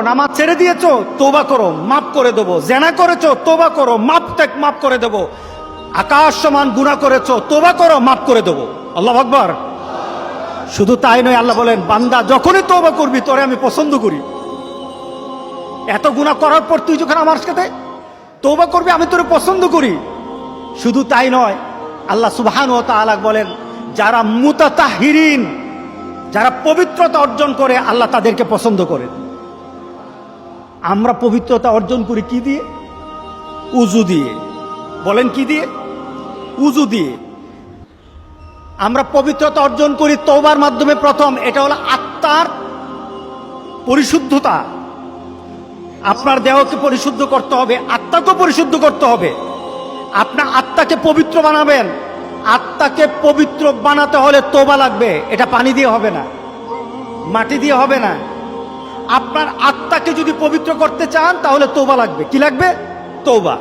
নামাজ ছেড়ে দিয়েছো, তওবা করো, মাফ করে দেবো। জেনা করেছো, তওবা করো, মাফ করে দেবো। আকাশ সমান গুনাহ করেছো, তওবা করো, মাফ করে দেবো। আল্লাহু আকবার। শুধু তাই নয়, আল্লাহ বলেন, বান্দা যখনই তওবা করবি তোরে আমি পছন্দ করি। এত গুনাহ করার পর তুই যখন আমার সাথে তওবা করবি, আমি তোরে পছন্দ করি। শুধু তাই নয়, আল্লাহ সুবহানাহু ওয়া তাআলা বলেন, যারা মুতাতাহহিরিন, যারা পবিত্রতা অর্জন করে, আল্লাহ তাদেরকে পছন্দ করেন। আমরা পবিত্রতা অর্জন করি কি দিয়ে? উযু দিয়ে। বলেন কি দিয়ে? উযু দিয়ে। আমরা পবিত্রতা অর্জন করি তওবার মাধ্যমে। প্রথম, এটা হলো আত্মার পরিশুদ্ধতা। আপনার দেহকে পরিশুদ্ধ করতে হবে, আত্মাকে পরিশুদ্ধ করতে হবে। আপনার আত্মাকে পবিত্র বানাবেন। আত্মাকে পবিত্র বানাতে হলে তওবা লাগবে। এটা পানি দিয়ে হবে না, মাটি দিয়ে হবে না। আপনার আত্মাকে যদি পবিত্র করতে চান তাহলে তওবা লাগবে। কি লাগবে? তওবা।